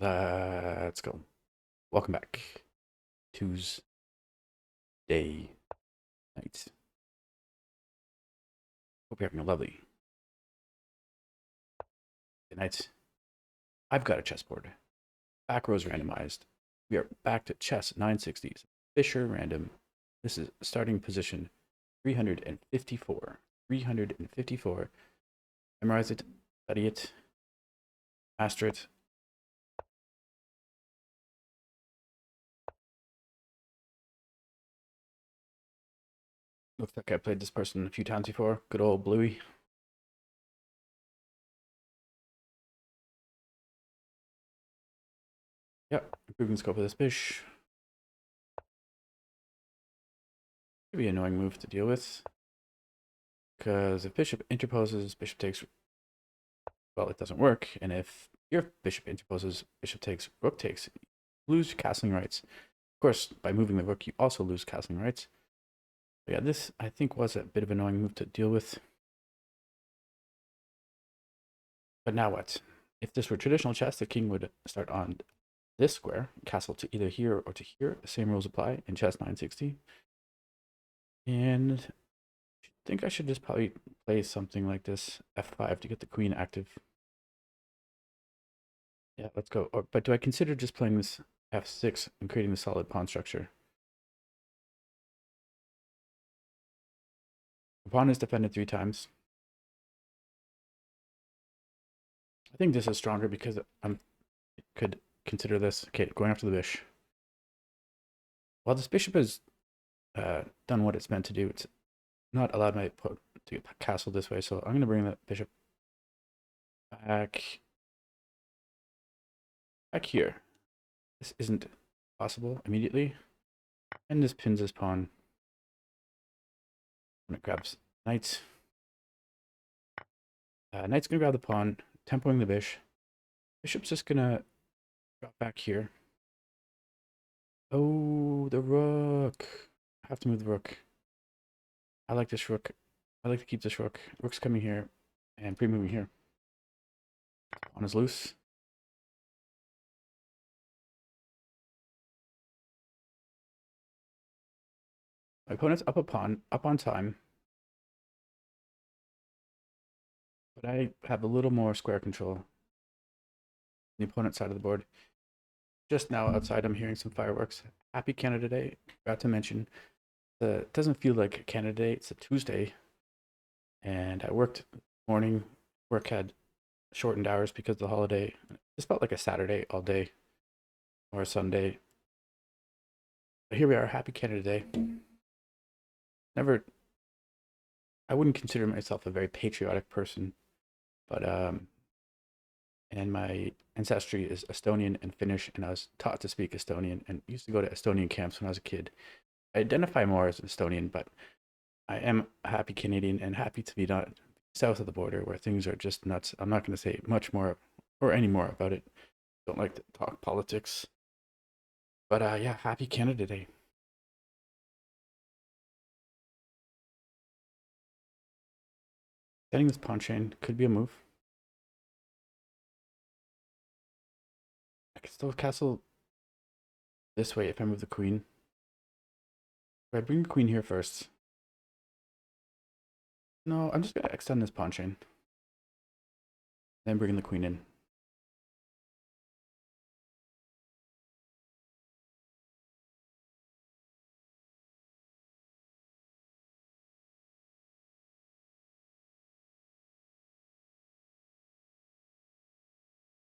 Let's go. Welcome back. Tuesday night. Hope you're having a lovely good night. I've got a chessboard. Back rows randomized. We are back to chess 960s. Fischer random. This is starting position 354. 354. Memorize it, study it, master it. Looks like I played this person a few times before. Good old Bluey. Yep, improving scope of this bish. Could be an annoying move to deal with. Because if bishop interposes, bishop takes, well, it doesn't work. And if your bishop interposes, bishop takes, rook takes, you lose your castling rights. Of course, by moving the rook, you also lose castling rights. But yeah, this, I think, was a bit of an annoying move to deal with. But now what? If this were traditional chess, the king would start on this square, castle to either here or to here. The same rules apply in chess 960. And I think I should just probably play something like this, f5, to get the queen active. Yeah, let's go. But do I consider just playing this f6 and creating the solid pawn structure? The pawn is defended 3 times. I think this is stronger because I could consider this. Okay, going after the bishop. While this bishop has done what it's meant to do, it's not allowed my opponent to get castle this way, so I'm going to bring that bishop back here. This isn't possible immediately. And this pins this pawn. When it grabs knight. Knight's going to grab the pawn, tempoing the bishop. Bishop's just going to drop back here. Oh, the rook. I have to move the rook. I like this rook. I like to keep this rook. Rook's coming here and pre-moving here. Pawn is loose. My opponent's up a pawn, up on time. But I have a little more square control on the opponent's side of the board. Just now outside, I'm hearing some fireworks. Happy Canada Day. Forgot to mention, it doesn't feel like a Canada Day. It's a Tuesday. And I worked morning. Work had shortened hours because of the holiday. It just felt like a Saturday all day or a Sunday. But here we are. Happy Canada Day. Never, I wouldn't consider myself a very patriotic person, but and my ancestry is Estonian and Finnish, and I was taught to speak Estonian and used to go to Estonian camps when I was a kid. I identify more as Estonian, but I am a happy Canadian and happy to be not south of the border where things are just nuts. I'm not going to say much more or any more about it. Don't like to talk politics, but yeah, happy Canada Day. Setting this pawn chain could be a move. I could still castle this way if I move the queen. If I bring the queen here first. No, I'm just going to extend this pawn chain. Then bring the queen in.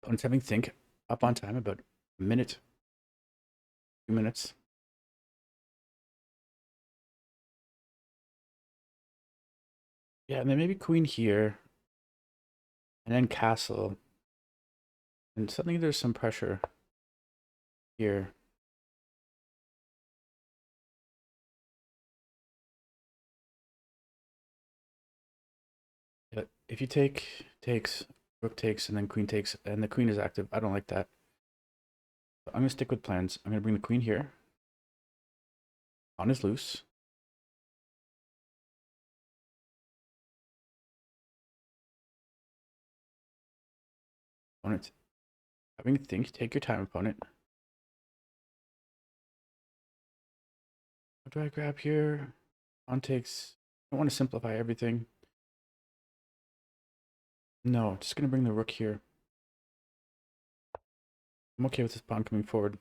Opponent's having think up on time, about a minute, 2 minutes. Yeah, and then maybe queen here, and then castle. And suddenly there's some pressure here. Yeah, if you takes, rook takes, and then queen takes, and the queen is active, I don't like that. But I'm going to stick with plans. I'm going to bring the queen here. Pawn is loose. Opponent Having to think. Take your time, opponent. What do I grab here? On takes. I want to simplify everything. No, just gonna bring the rook here. I'm okay with this pawn coming forward.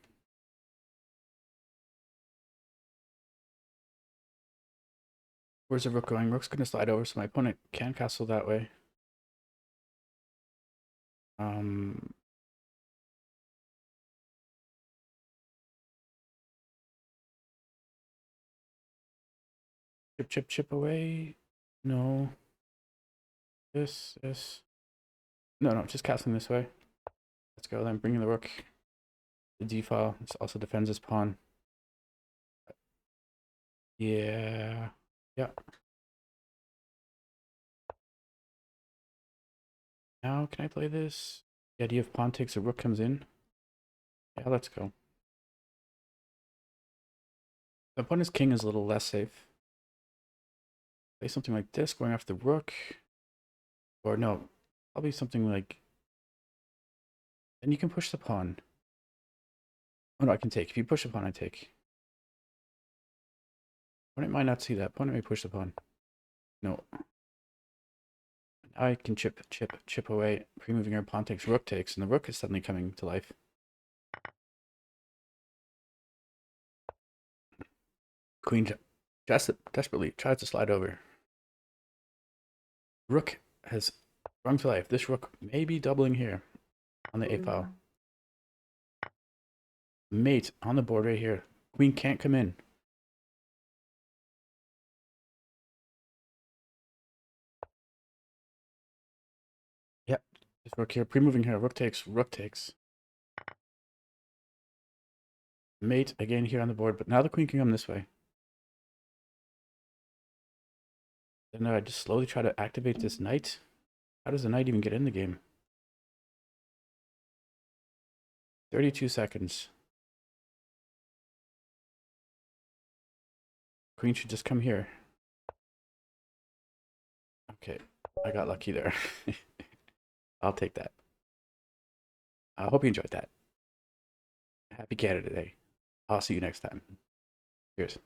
Where's the rook going? Rook's gonna slide over, so my opponent can castle that way. Um, chip away. No. This. No, just castling this way. Let's go then, bringing the rook. The d-file. This also defends his pawn. Yeah. Yeah. Now, can I play this? The idea of pawn takes, a rook comes in. Yeah, let's go. The opponent's king is a little less safe. Play something like this, going after the rook. Or no, probably something like... And you can push the pawn. Oh no, I can take. If you push the pawn, I take. Opponent might not see that. Opponent may push the pawn. No. I can chip away. Pre-moving our pawn takes, rook takes, and the rook is suddenly coming to life. Queen desperately tries to slide over. Rook has sprung to life. This rook may be doubling here on the a-file. Mate on the board right here. Queen can't come in. Yep. This rook here. Pre-moving here. Rook takes. Rook takes. Mate again here on the board, but now the queen can come this way. Then I just slowly try to activate this knight. How does the knight even get in the game? 32 seconds. Queen should just come here. Okay, I got lucky there. I'll take that. I hope you enjoyed that. Happy Canada Day. I'll see you next time. Cheers.